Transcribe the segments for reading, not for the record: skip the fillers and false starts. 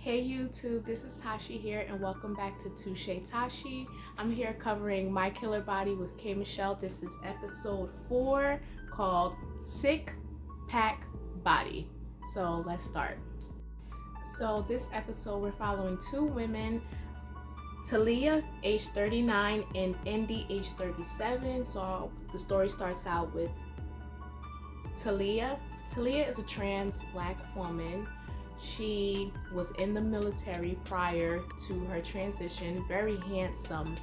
Hey YouTube, this is Tashi here and welcome back to ToucheTashe. I'm here covering My Killer Body with K. Michelle. This is episode 4 called Sick Pack Body. So let's start. So this episode we're following two women, Taliyah, age 39, and Indy, age 37. So the story starts out with Taliyah. Taliyah is a trans black woman. She was in the military prior to her transition, very handsome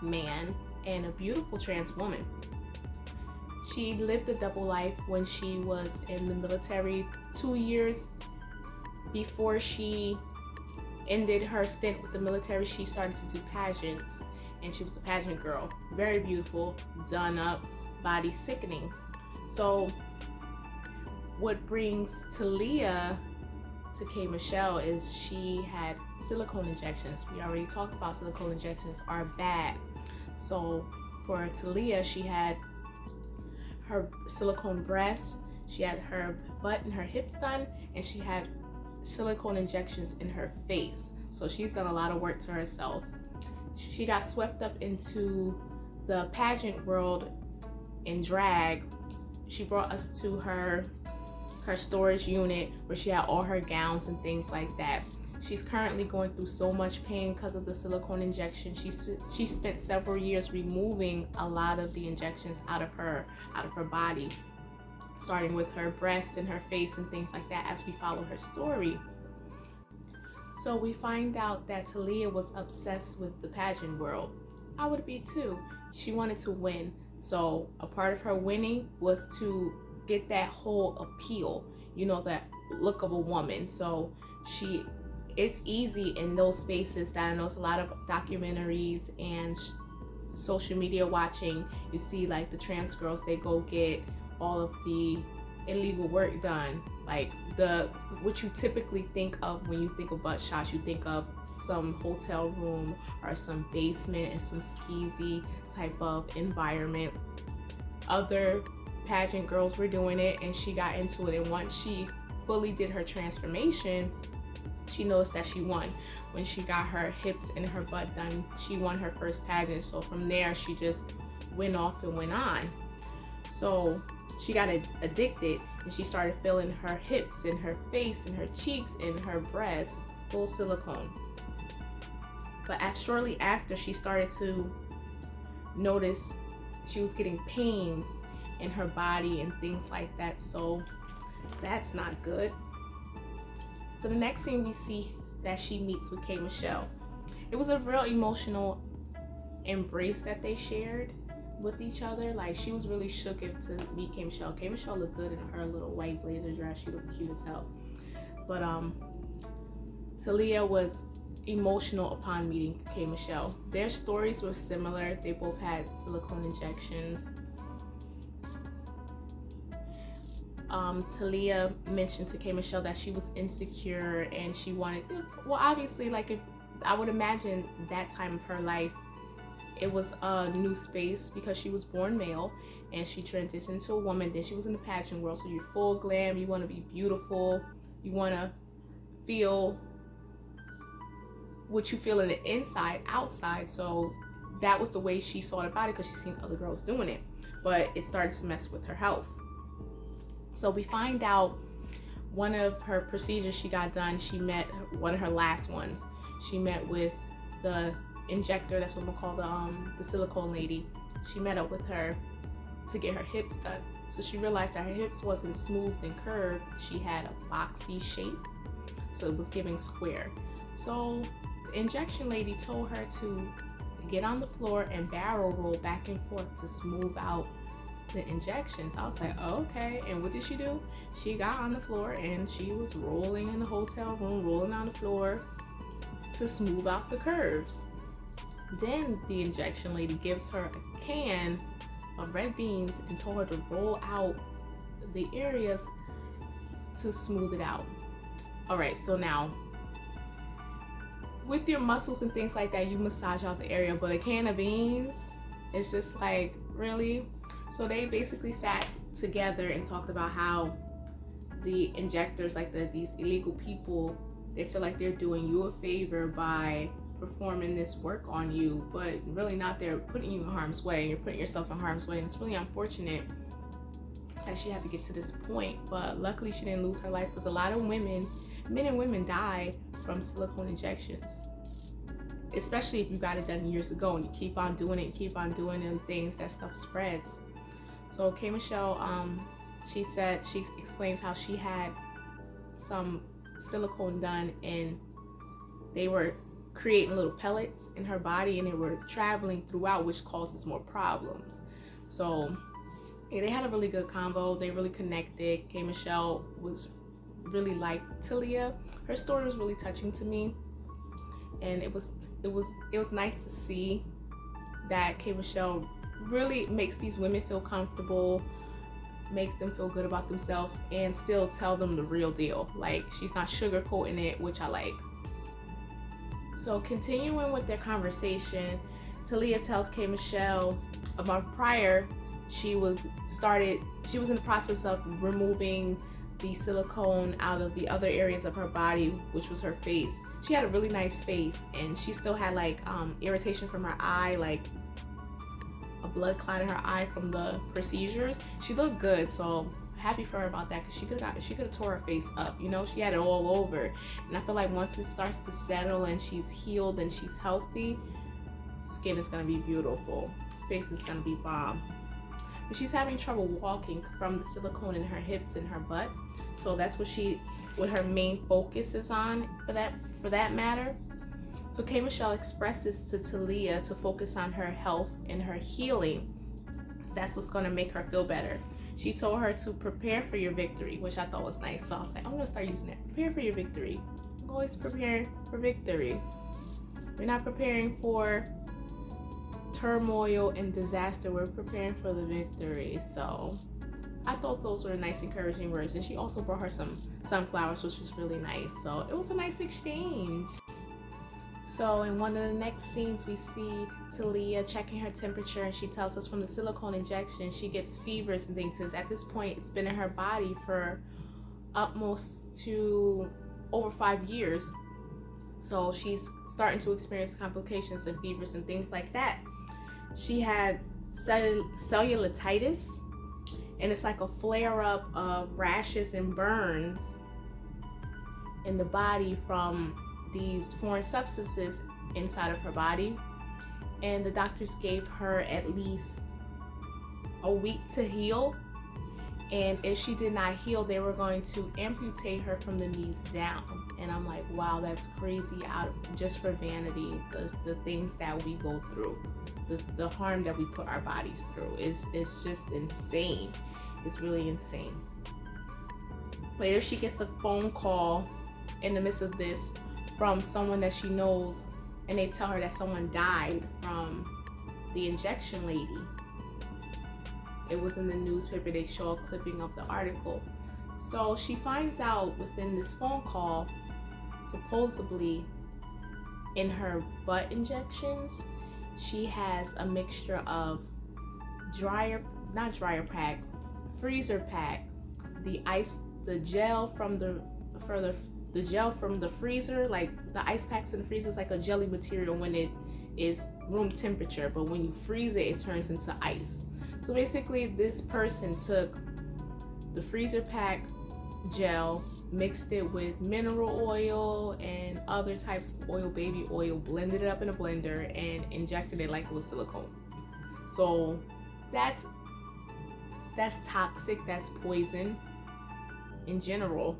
man and a beautiful trans woman. She lived a double life when she was in the military. 2 years before she ended her stint with the military, she started to do pageants, and she was a pageant girl. Very beautiful, done up, body sickening. So what brings Taliyah to K. Michelle is she had silicone injections. We already talked about silicone injections are bad. So for Taliyah, she had her silicone breasts, she had her butt and her hips done, and she had silicone injections in her face. So she's done a lot of work to herself. She got swept up into the pageant world in drag. She brought us to her storage unit where she had all her gowns and things like that. She's currently going through so much pain because of the silicone injection. She spent several years removing a lot of the injections out of her body, starting with her breast and her face and things like that as we follow her story. So we find out that Taliyah was obsessed with the pageant world. I would be too. She wanted to win. So a part of her winning was to get that whole appeal, you know, that look of a woman. So it's easy in those spaces that I know it's a lot of documentaries and social media watching. You see like the trans girls, they go get all of the illegal work done, like what you typically think of when you think of butt shots. You think of some hotel room or some basement and some skeezy type of environment. Other pageant girls were doing it, and she got into it, and once she fully did her transformation, she noticed that she won. When she got her hips and her butt done, she won her first pageant. So from there she just went off and went on. So she got addicted, and she started filling her hips and her face and her cheeks and her breasts full silicone. But shortly after, she started to notice she was getting pains in her body and things like that. So that's not good. So the next scene, we see that she meets with K. Michelle. It was a real emotional embrace that they shared with each other. Like, she was really shook to meet K. Michelle. K. Michelle looked good in her little white blazer dress. She looked cute as hell. But Taliyah was emotional upon meeting K. Michelle. Their stories were similar. They both had silicone injections. Taliyah mentioned to K. Michelle that she was insecure and she wanted, well, obviously, like, if I would imagine that time of her life, it was a new space because she was born male and she transitioned to a woman. Then she was in the pageant world, so you're full glam, you want to be beautiful, you want to feel what you feel in the inside, outside. So that was the way she thought about it because she's seen other girls doing it, but it started to mess with her health. So we find out one of her procedures she got done, she met one of her last ones. She met with the injector, that's what we'll call the silicone lady. She met up with her to get her hips done. So she realized that her hips wasn't smooth and curved. She had a boxy shape, so it was giving square. So the injection lady told her to get on the floor and barrel roll back and forth to smooth out the injections. I was like, oh, okay. And what did she do? She got on the floor and she was rolling in the hotel room, rolling on the floor to smooth out the curves. Then the injection lady gives her a can of red beans and told her to roll out the areas to smooth it out. All right, so now with your muscles and things like that, you massage out the area, but a can of beans, it's just like, really? So they basically sat together and talked about how the injectors, like these illegal people, They feel like they're doing you a favor by performing this work on you, but really not. They're putting you in harm's way. You're putting yourself in harm's way, and it's really unfortunate that she had to get to this point. But luckily she didn't lose her life, because a lot of women, men and women, die from silicone injections, especially if you got it done years ago and you keep on doing it and keep on doing it, and things, that stuff spreads. So K. Michelle, she explains how she had some silicone done, and they were creating little pellets in her body, and they were traveling throughout, which causes more problems. So yeah, they had a really good convo. They really connected. K. Michelle was really like Taliyah. Her story was really touching to me, and it was nice to see that K. Michelle really makes these women feel comfortable, makes them feel good about themselves, and still tell them the real deal. Like, she's not sugarcoating it, which I like. So continuing with their conversation, Taliyah tells K. Michelle a month prior she was in the process of removing the silicone out of the other areas of her body, which was her face. She had a really nice face, and she still had like irritation from her eye, like a blood clot in her eye from the procedures. She looked good, so happy for her about that, because she could have tore her face up. You know, she had it all over, and I feel like once it starts to settle and she's healed and she's healthy, skin is gonna be beautiful, face is gonna be bomb. But she's having trouble walking from the silicone in her hips and her butt, so that's what her main focus is on for that matter. So K. Michelle expresses to Taliyah to focus on her health and her healing. That's what's going to make her feel better. She told her to prepare for your victory, which I thought was nice. So I was like, I'm going to start using it. Prepare for your victory. I'm always preparing for victory. We're not preparing for turmoil and disaster. We're preparing for the victory. So I thought those were nice, encouraging words. And she also brought her some sunflowers, which was really nice. So it was a nice exchange. So in one of the next scenes, we see Taliyah checking her temperature, and she tells us from the silicone injection she gets fevers and things, because at this point it's been in her body for almost to over 5 years. So she's starting to experience complications and fevers and things like that. She had cellulitis, and it's like a flare-up of rashes and burns in the body from these foreign substances inside of her body. And the doctors gave her at least a week to heal, and if she did not heal, they were going to amputate her from the knees down. And I'm like, wow, that's crazy. Just for vanity, the things that we go through, the harm that we put our bodies through is just insane. It's really insane. Later, she gets a phone call in the midst of this from someone that she knows, and they tell her that someone died from the injection lady. It was in the newspaper. They show a clipping of the article. So she finds out within this phone call, supposedly in her butt injections, she has a mixture of freezer pack, the gel from the freezer, like the ice packs in the freezer is like a jelly material when it is room temperature, but when you freeze it, it turns into ice. So basically, this person took the freezer pack gel, mixed it with mineral oil and other types of oil, baby oil, blended it up in a blender, and injected it like it was silicone. So that's toxic, that's poison in general.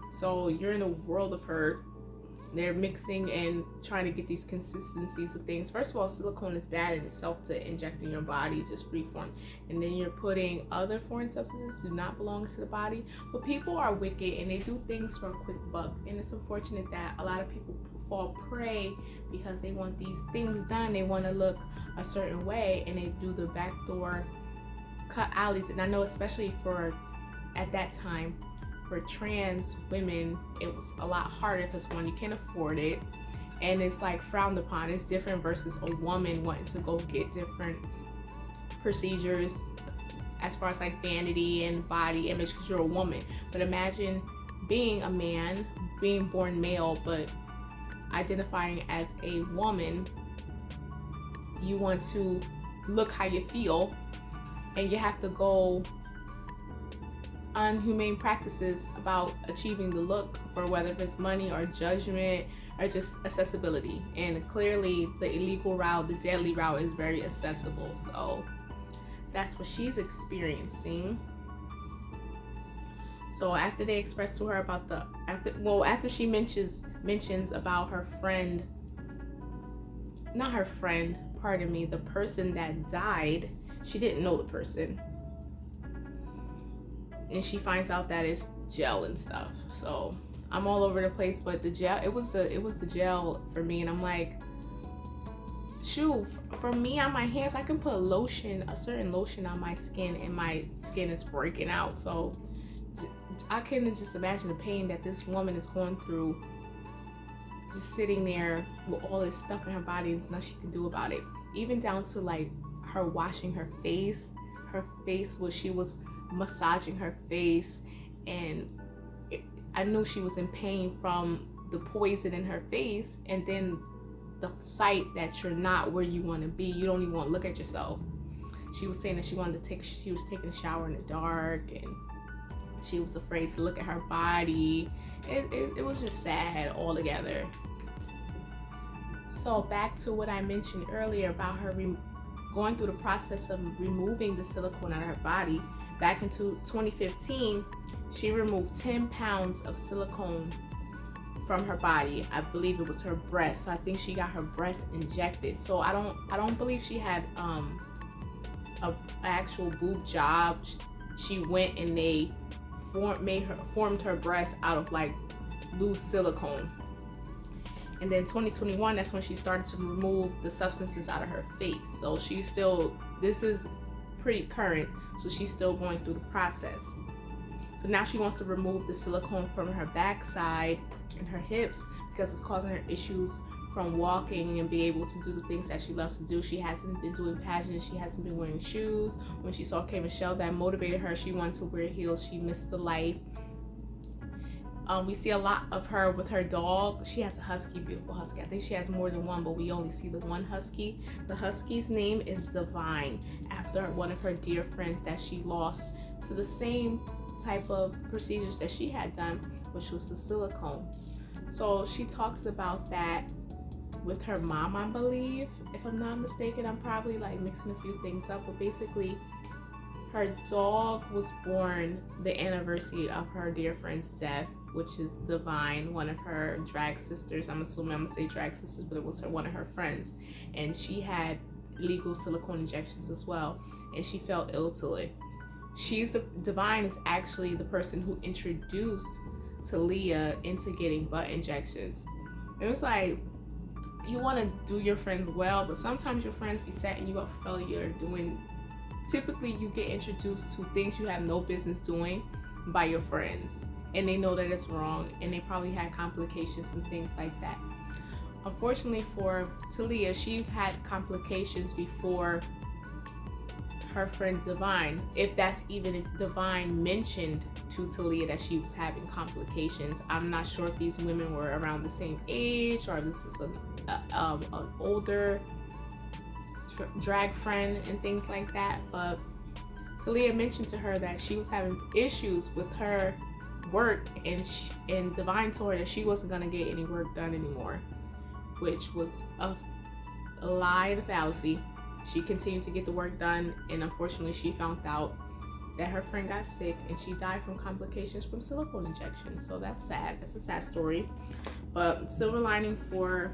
So you're in a world of hurt. They're mixing and trying to get these consistencies of things. First of all, silicone is bad in itself to inject in your body, just free form. And then you're putting other foreign substances do not belong to the body. But people are wicked, and they do things for a quick buck. And it's unfortunate that a lot of people fall prey because they want these things done. They want to look a certain way, and they do the backdoor cut alleys. And I know especially at that time, for trans women, it was a lot harder because one, you can't afford it, and it's like frowned upon. It's different versus a woman wanting to go get different procedures as far as like vanity and body image because you're a woman. But imagine being a man being born male but identifying as a woman, you want to look how you feel, and you have to go unhumane practices about achieving the look, for whether it's money or judgment or just accessibility. And clearly the illegal route, the deadly route, is very accessible. So that's what she's experiencing. So after they express to her about after she mentions about her friend, not her friend, pardon me, the person that died. She didn't know the person, and she finds out that it's jail and stuff. So I'm all over the place, but the jail, it was the jail for me. And I'm like, shoot, for me on my hands, I can put lotion, a certain lotion on my skin, and my skin is breaking out. So I can just imagine the pain that this woman is going through, just sitting there with all this stuff in her body, and there's nothing she can do about it. Even down to like her washing her face was, she was massaging her face, and I knew she was in pain from the poison in her face, and then the sight that you're not where you want to be. You don't even want to look at yourself. She was saying that she was taking a shower in the dark, and she was afraid to look at her body. It was just sad altogether. So back to what I mentioned earlier about her going through the process of removing the silicone out of her body. Back into 2015, she removed 10 pounds of silicone from her body. I believe it was her breast. So I think she got her breast injected. So I don't believe she had a actual boob job. She went and they formed her breast out of like loose silicone. And then 2021, that's when she started to remove the substances out of her face. So she's still, this is pretty current, so she's still going through the process. So now she wants to remove the silicone from her backside and her hips because it's causing her issues from walking and be able to do the things that she loves to do. She hasn't been doing pageants, she hasn't been wearing shoes. When she saw K. Michelle, that motivated her. She wanted to wear heels, she missed the life. We see a lot of her with her dog. She has a husky, beautiful husky. I think she has more than one, but we only see the one husky. The husky's name is Divine, after one of her dear friends that she lost to the same type of procedures that she had done, which was the silicone. So she talks about that with her mom, I believe. If I'm not mistaken, I'm probably like mixing a few things up, but basically her dog was born the anniversary of her dear friend's death, which is Divine, one of her drag sisters. I'm assuming I'm gonna say drag sisters, but it was one of her friends. And she had illegal silicone injections as well, and she fell ill to it. Divine is actually the person who introduced Taliyah into getting butt injections. It was like, you want to do your friends well, but sometimes your friends be setting you up for failure. Typically you get introduced to things you have no business doing by your friends, and they know that it's wrong, and they probably had complications and things like that. Unfortunately for Taliyah, she had complications before her friend Divine, if Divine mentioned to Taliyah that she was having complications. I'm not sure if these women were around the same age, or this is an older drag friend and things like that. But Taliyah mentioned to her that she was having issues with her work, and Divine told her that she wasn't going to get any work done anymore, which was a lie and a fallacy. She continued to get the work done, and unfortunately she found out that her friend got sick and she died from complications from silicone injections. So that's sad. That's a sad story. But silver lining for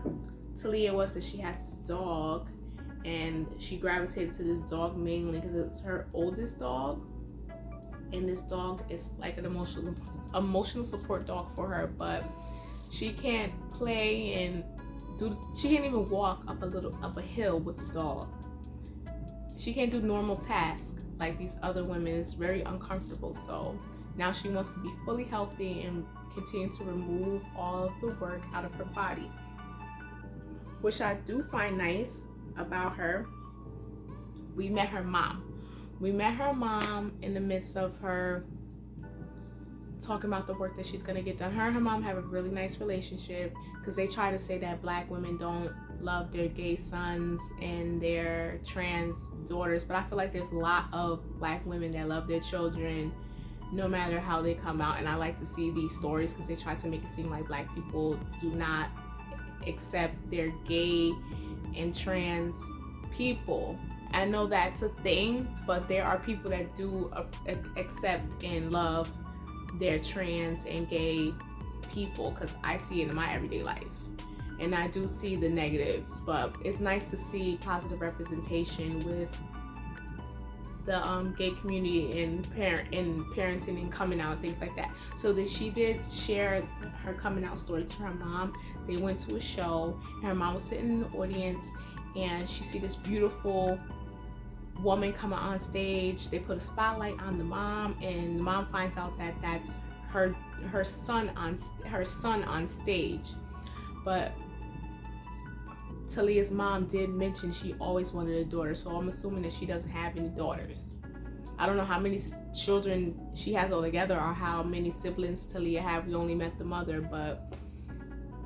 Taliyah was that she has this dog, and she gravitated to this dog mainly because it's her oldest dog, and this dog is like an emotional support dog for her. But she can't play and she can't even walk up a hill with the dog. She can't do normal tasks like these other women. It's very uncomfortable. So now she wants to be fully healthy and continue to remove all of the work out of her body, which I do find nice about her. We met her mom in the midst of her talking about the work that she's gonna get done. Her and her mom have a really nice relationship, because they try to say that black women don't love their gay sons and their trans daughters, but I feel like there's a lot of black women that love their children no matter how they come out. And I like to see these stories because they try to make it seem like black people do not accept their gay and trans people. I know that's a thing, but there are people that do accept and love their trans and gay people, because I see it in my everyday life. And I do see the negatives, but it's nice to see positive representation with the gay community and parenting and coming out, things like that. So that she did share her coming out story to her mom. They went to a show, and her mom was sitting in the audience, and she see this beautiful woman coming on stage. They put a spotlight on the mom, and the mom finds out that that's her son on stage. But Taliyah's mom did mention she always wanted a daughter, so I'm assuming that she doesn't have any daughters. I don't know how many children she has altogether or how many siblings Taliyah have. We only met the mother, but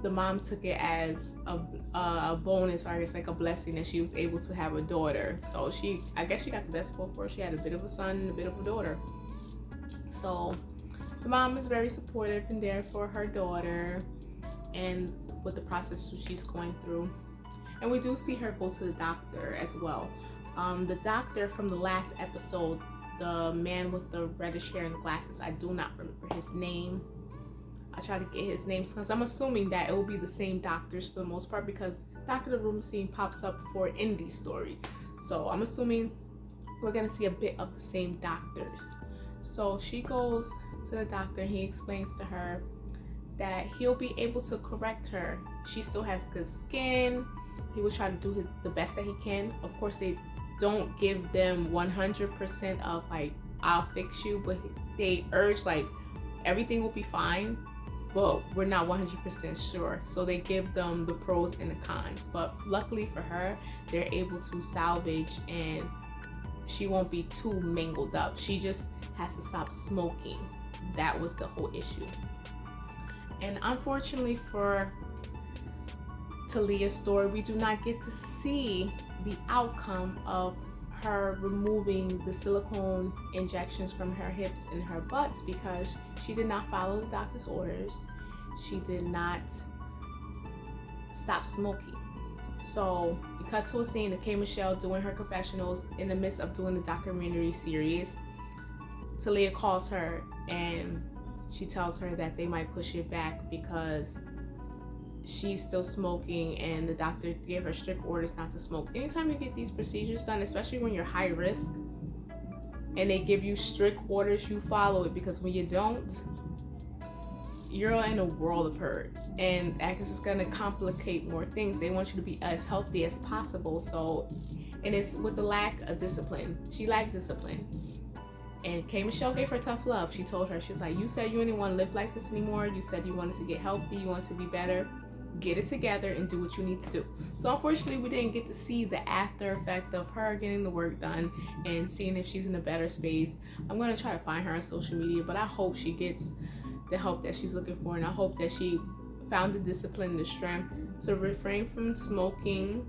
the mom took it as a bonus, or I guess like a blessing, that she was able to have a daughter. So I guess she got the best of both worlds. She had a bit of a son and a bit of a daughter. So the mom is very supportive and there for her daughter and with the process she's going through. And we do see her go to the doctor as well. The doctor from the last episode, the man with the reddish hair and the glasses, I do not remember his name. I try to get his name because I'm assuming that it will be the same doctors for the most part, because Dr. The Room Scene pops up for Indy's story. So I'm assuming we're gonna see a bit of the same doctors. So she goes to the doctor and he explains to her that he'll be able to correct her. She still has good skin. He will try to do the best that he can. Of course, they don't give them 100% of like, I'll fix you, but they urge like, everything will be fine, but we're not 100% sure. So they give them the pros and the cons. But luckily for her, they're able to salvage and she won't be too mangled up. She just has to stop smoking. That was the whole issue. And unfortunately for Taliyah's story, we do not get to see the outcome of her removing the silicone injections from her hips and her butts, because she did not follow the doctor's orders. She did not stop smoking. So you cut to a scene of K. Michelle doing her confessionals in the midst of doing the documentary series. Taliyah calls her and she tells her that they might push it back because she's still smoking and the doctor gave her strict orders not to smoke. Anytime you get these procedures done, especially when you're high risk and they give you strict orders, you follow it, because when you don't, you're in a world of hurt and that's just gonna complicate more things. They want you to be as healthy as possible. So, and it's with the lack of discipline. She lacked discipline. And K. Michelle gave her tough love. She told her, she's like, you said you didn't want to live like this anymore. You said you wanted to get healthy, you wanted to be better. Get it together and do what you need to do. So unfortunately, we didn't get to see the after effect of her getting the work done and seeing if she's in a better space. I'm going to try to find her on social media, but I hope she gets the help that she's looking for, and I hope that she found the discipline and the strength to refrain from smoking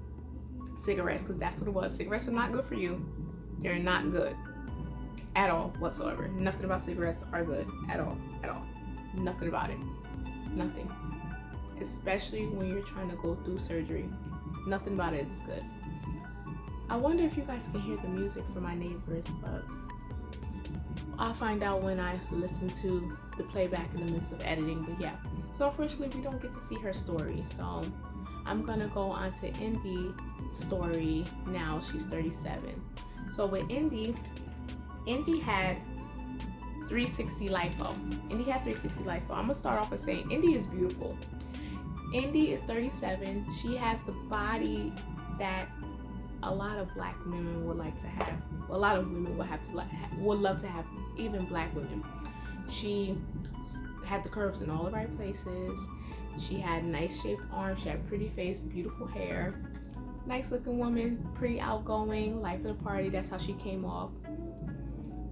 cigarettes, because that's what it was. Cigarettes are not good for you. They're not good at all whatsoever. Nothing about cigarettes are good at all. Nothing about it. Nothing. Especially when you're trying to go through surgery. Nothing about it is good. I wonder if you guys can hear the music from my neighbors, but I'll find out when I listen to the playback in the midst of editing. But yeah, so unfortunately we don't get to see her story. So I'm gonna go on to Indy's story now. She's 37. So with Indy had 360 lipo. Indy had 360 lipo. I'm gonna start off by saying Indy is beautiful. Indy is 37. She has the body that a lot of black women would like to have. A lot of women would love to have, even black women. She had the curves in all the right places. She had nice shaped arms. She had a pretty face, beautiful hair. Nice looking woman, pretty outgoing, life of the party. That's how she came off.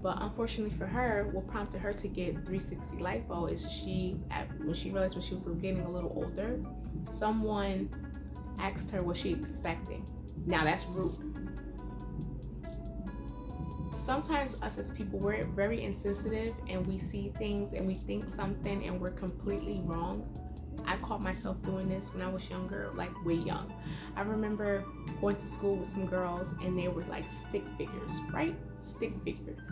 But unfortunately for her, what prompted her to get 360 lipo is when she realized when she was getting a little older, someone asked her what she expecting. Now that's rude. Sometimes us as people, we're very insensitive and we see things and we think something and we're completely wrong. I caught myself doing this when I was younger, like way young. I remember going to school with some girls and they were like stick figures, right? Stick figures.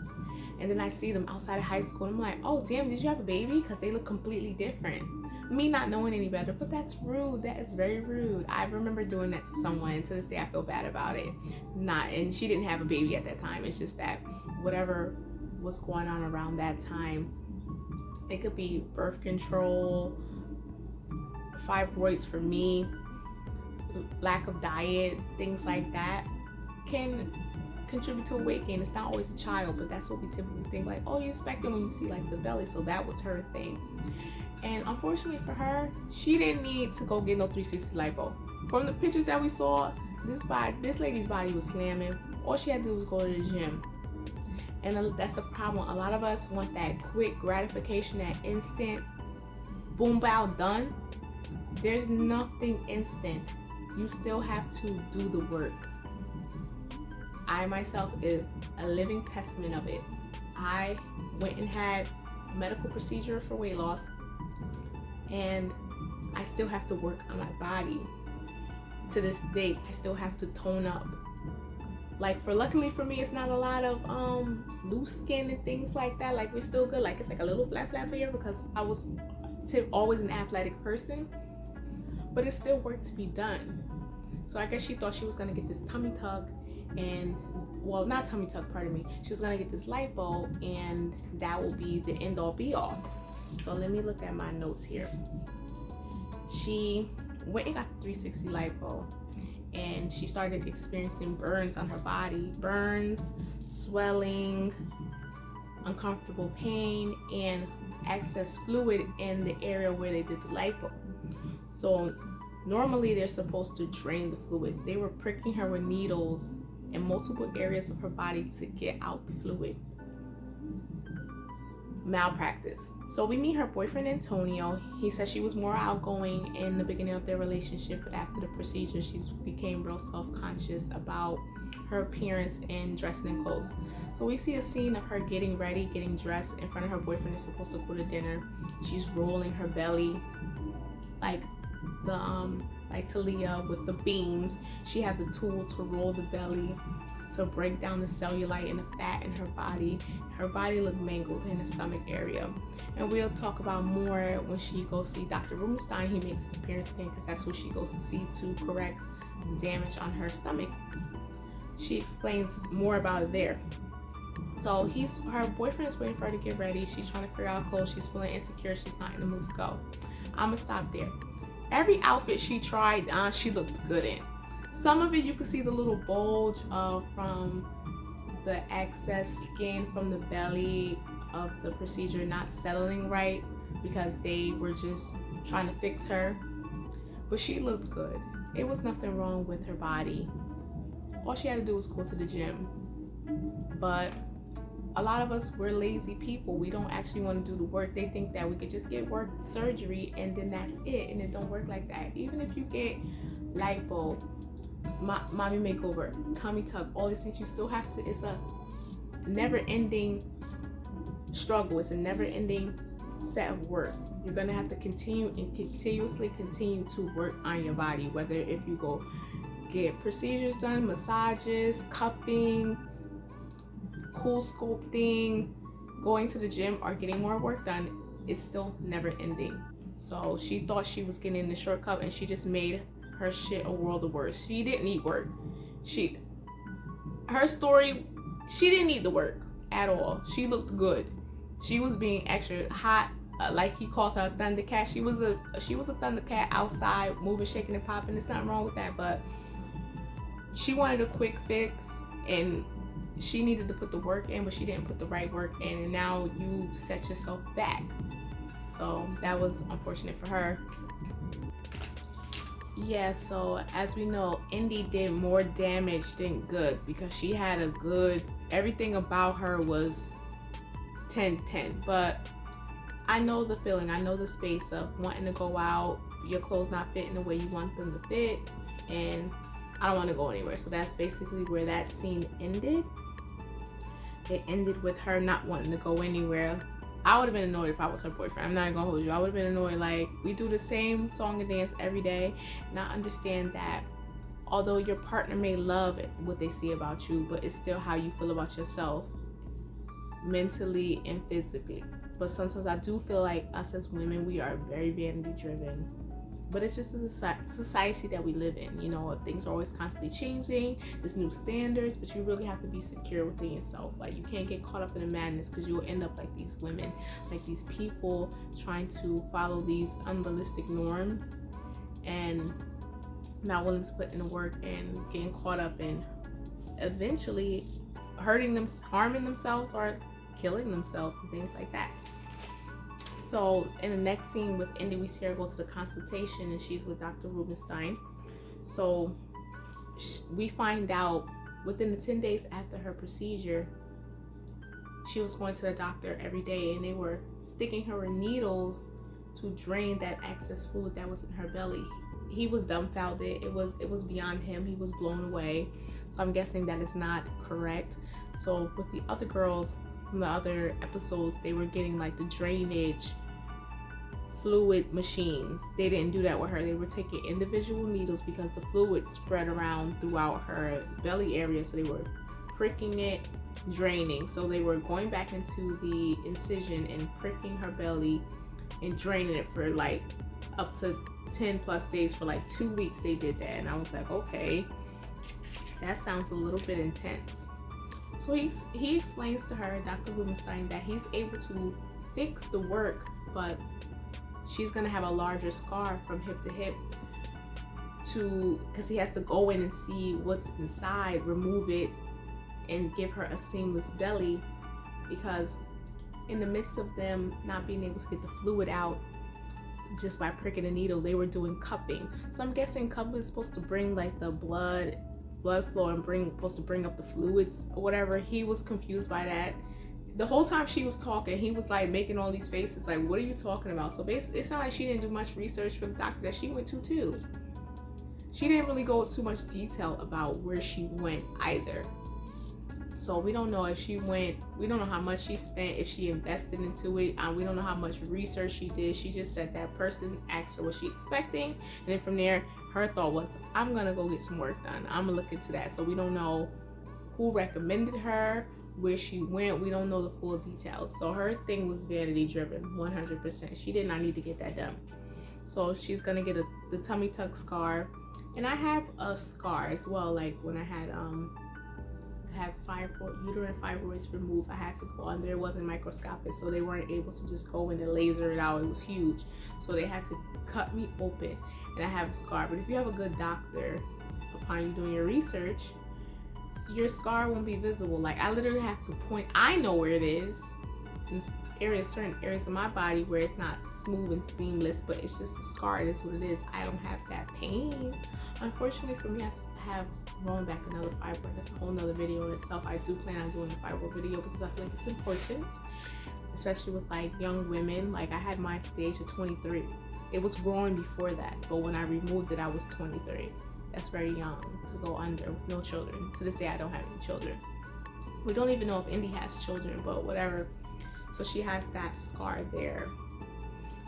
And then I see them outside of high school and I'm like, oh damn, did you have a baby? Because they look completely different. Me not knowing any better, but that's rude. That is very rude. I remember doing that to someone, and to this day I feel bad about it. And she didn't have a baby at that time. It's just that whatever was going on around that time, it could be birth control, fibroids for me, lack of diet, things like that can contribute to a weight gain. It's not always a child, but that's what we typically think, like, oh, you expect it when you see like the belly. So that was her thing. And unfortunately for her, she didn't need to go get no 360 lipo. From the pictures that we saw, this lady's body was slamming. All she had to do was go to the gym. And that's a problem. A lot of us want that quick gratification, that instant boom, bow, done. There's nothing instant. You still have to do the work. I myself is a living testament of it. I went and had a medical procedure for weight loss, and I still have to work on my body. To this day, I still have to tone up. Like, luckily for me, it's not a lot of loose skin and things like that. Like, we're still good. Like, it's like a little flat here because I was always an athletic person, but it's still work to be done. So I guess she thought she was gonna get this tummy tuck and, well, not tummy tuck, pardon me. She was gonna get this lipo and that will be the end all be all. So let me look at my notes here. She went and got the 360 lipo and she started experiencing burns on her body. Burns, swelling, uncomfortable pain, and excess fluid in the area where they did the lipo. So normally they're supposed to drain the fluid. They were pricking her with needles in multiple areas of her body to get out the fluid. Malpractice. So we meet her boyfriend Antonio. He said she was more outgoing in the beginning of their relationship, but after the procedure she became real self-conscious about her appearance and dressing in clothes. So we see a scene of her getting ready, getting dressed in front of her boyfriend. Is supposed to go to dinner. She's rolling her belly like Taliyah with the beans. She had the tool to roll the belly to break down the cellulite and the fat in her body. Her body looked mangled in the stomach area. And we'll talk about more when she goes see Dr. Rubenstein. He makes his appearance again because that's who she goes to see to correct the damage on her stomach. She explains more about it there. So her boyfriend is waiting for her to get ready. She's trying to figure out clothes. She's feeling insecure. She's not in the mood to go. I'm gonna stop there. Every outfit she tried on, she looked good in. Some of it you can see the little bulge from the excess skin from the belly of the procedure not settling right because they were just trying to fix her. But she looked good. It was nothing wrong with her body. All she had to do was go to the gym. But a lot of us, we're lazy people. We don't actually want to do the work. They think that we could just get work surgery and then that's it, and it don't work like that. Even if you get lipo, mommy makeover, tummy tuck, all these things, you still have to, it's a never-ending struggle. It's a never-ending set of work. You're gonna have to continuously continue to work on your body, whether if you go get procedures done, massages, cupping, cool sculpting, going to the gym, or getting more work done. It's still never ending. So she thought she was getting the shortcut and she just made her shit a world of worse. She didn't need work. Her story, she didn't need the work at all. She looked good. She was being extra hot, like he called her a Thundercat. She was a Thundercat outside, moving, shaking, and popping. There's nothing wrong with that, but she wanted a quick fix and she needed to put the work in, but she didn't put the right work in, and now you set yourself back. So that was unfortunate for her. Yeah, so as we know, Indy did more damage than good because she had everything about her was 10/10. But I know the feeling. I know the space of wanting to go out, your clothes not fitting the way you want them to fit, and I don't want to go anywhere. So that's basically where that scene ended. It ended with her not wanting to go anywhere. I would have been annoyed if I was her boyfriend. I'm not gonna hold you. I would have been annoyed. Like, we do the same song and dance every day, and I understand that although your partner may love it, what they see about you, but it's still how you feel about yourself, mentally and physically. But sometimes I do feel like us as women, we are very vanity driven. But it's just the society that we live in. You know, things are always constantly changing. There's new standards, but you really have to be secure within yourself. Like, you can't get caught up in the madness, because you'll end up like these women, like these people trying to follow these unrealistic norms and not willing to put in the work and getting caught up in eventually harming themselves or killing themselves and things like that. So in the next scene with Indy, we see her go to the consultation, and she's with Dr. Rubenstein. So we find out within the 10 days after her procedure, she was going to the doctor every day, and they were sticking her with needles to drain that excess fluid that was in her belly. He was dumbfounded. It was beyond him. He was blown away. So I'm guessing that is not correct. So with the other girls from the other episodes, they were getting like the drainage fluid machines. They didn't do that with her. They were taking individual needles because the fluid spread around throughout her belly area. So they were pricking it, draining. So they were going back into the incision and pricking her belly and draining it for like up to 10 plus days. For like 2 weeks they did that, and I was like, okay, that sounds a little bit intense. So he explains to her, Dr. Rubenstein, that he's able to fix the work, but she's gonna have a larger scar from hip to hip, because he has to go in and see what's inside, remove it, and give her a seamless belly, because in the midst of them not being able to get the fluid out just by pricking a needle, they were doing cupping. So I'm guessing cupping is supposed to bring like the blood flow and supposed to bring up the fluids or whatever. He was confused by that. The whole time she was talking, he was like making all these faces like, what are you talking about? So basically, it's not like she didn't do much research for the doctor that she went to too. She didn't really go into too much detail about where she went either. So we don't know if she went, we don't know how much she spent, if she invested into it. We don't know how much research she did. She just said that person asked her what she expecting. And then from there, her thought was, I'm gonna go get some work done. I'm gonna look into that. So we don't know who recommended her, where she went. We don't know the full details. So her thing was vanity driven, 100%. She did not need to get that done. So she's gonna get the tummy tuck scar. And I have a scar as well. Like when I had uterine fibroids removed, I had to go under. It wasn't microscopic, so they weren't able to just go in and laser it out. It was huge, so they had to cut me open, and I have a scar. But if you have a good doctor, upon you doing your research, your scar won't be visible. Like, I literally have to point. I know where it is in certain areas of my body where it's not smooth and seamless, but it's just a scar. It is what it is. I don't have that pain. Unfortunately for me, I have growing back another fibroid. That's a whole nother video in itself. I do plan on doing a fibroid video because I feel like it's important, especially with like young women. Like, I had mine at the age of 23. It was growing before that, but when I removed it, I was 23. That's very young to go under with no children. To this day, I don't have any children. We don't even know if Indy has children, but whatever. So she has that scar there.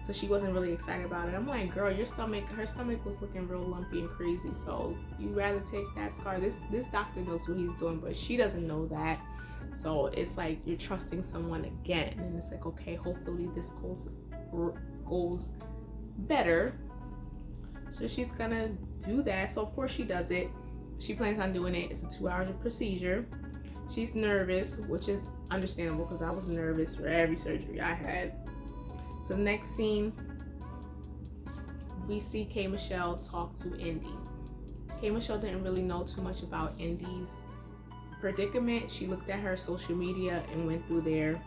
So she wasn't really excited about it. I'm like, girl, her stomach was looking real lumpy and crazy. So you'd rather take that scar. This doctor knows what he's doing, but she doesn't know that. So it's like you're trusting someone again. And it's like, okay, hopefully this goes better. So she's gonna do that. So of course she does it. She plans on doing it. It's a 2-hour procedure. She's nervous, which is understandable because I was nervous for every surgery I had. So the next scene, we see K. Michelle talk to Indy. K. Michelle didn't really know too much about Indy's predicament. She looked at her social media and went through there.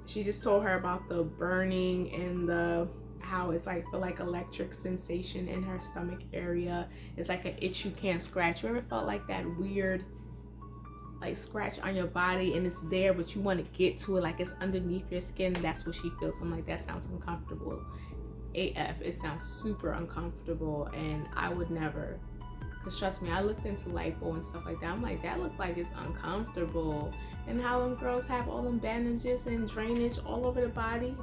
She just told her about the burning and how it's like, feel like electric sensation in her stomach area. It's like an itch you can't scratch. You ever felt like that weird like scratch on your body and it's there, but you want to get to it, like it's underneath your skin. That's what she feels. I'm like, that sounds uncomfortable AF. It sounds super uncomfortable, and I would never. Because trust me, I looked into lipo and stuff like that. I'm like, that looked like it's uncomfortable. And how them girls have all them bandages and drainage all over the body.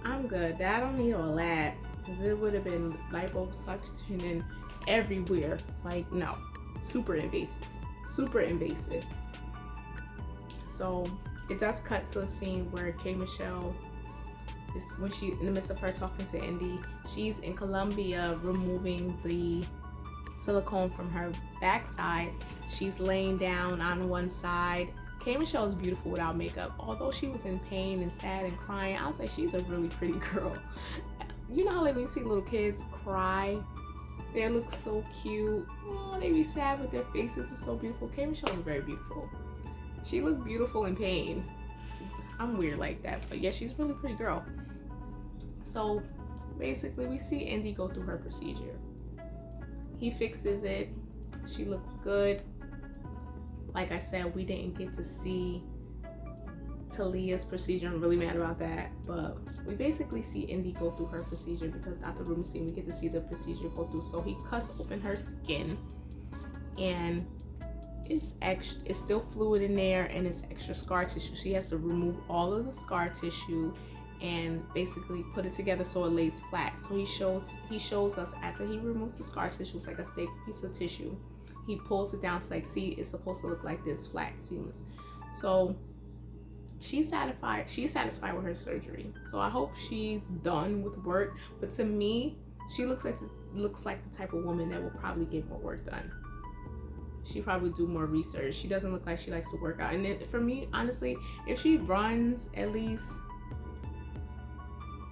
I'm good. I don't need all that. Because it would have been liposuction everywhere. Like, no. Super invasive. Super invasive. So, it does cut to a scene where K. Michelle is, when she, in the midst of her talking to Indy, she's in Colombia removing the silicone from her backside. She's laying down on one side. K. Michelle is beautiful without makeup. Although she was in pain and sad and crying, I was like, she's a really pretty girl. You know how like when you see little kids cry, they look so cute. Oh, they be sad, but their faces are so beautiful. K. Michelle is very beautiful. She looked beautiful in pain. I'm weird like that, but yeah, she's a really pretty girl. So basically, we see Indy go through her procedure. He fixes it. She looks good. Like I said, we didn't get to see Taliyah's procedure. I'm really mad about that. But we basically see Indy go through her procedure because Dr. Rubenstein, we get to see the procedure go through. So he cuts open her skin, and it's still fluid in there, and it's extra scar tissue. She has to remove all of the scar tissue and basically put it together so it lays flat. So he shows us after he removes the scar tissue, it's like a thick piece of tissue. He pulls it down. It's like, see, it's supposed to look like this, flat, seamless. So she's satisfied with her surgery. So I hope she's done with work. But to me, she looks like the type of woman that will probably get more work done. She probably do more research. She doesn't look like she likes to work out. And then for me, honestly, if she runs at least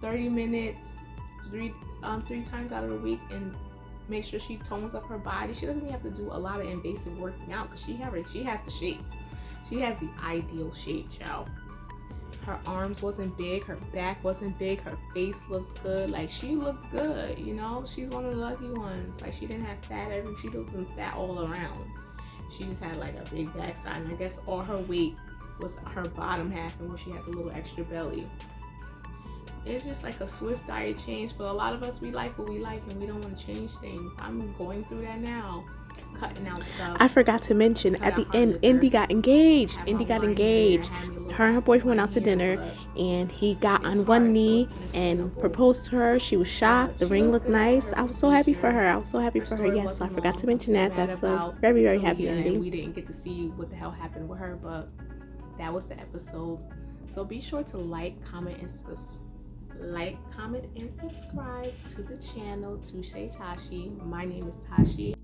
30 minutes, three times out of the week, and make sure she tones up her body. She doesn't even have to do a lot of invasive working out because she has the shape. She has the ideal shape, child. Her arms wasn't big, her back wasn't big, her face looked good. Like, she looked good, you know? She's one of the lucky ones. Like, she didn't have fat she wasn't fat all around. She just had like a big backside, and I guess all her weight was her bottom half and where she had the little extra belly. It's just like a swift diet change, but a lot of us, we like what we like and we don't want to change things. I'm going through that now, cutting out stuff. I forgot to mention, at the end, Indy got engaged. Her and her boyfriend went out to dinner, and he got on one knee and proposed to her. She was shocked. The ring looked nice. I was so happy for her. Yes, so I forgot to mention that. That's a very, very happy ending. We didn't get to see what the hell happened with her, but that was the episode. So be sure to like, comment, and subscribe to the channel, ToucheTashe. My name is Tashi.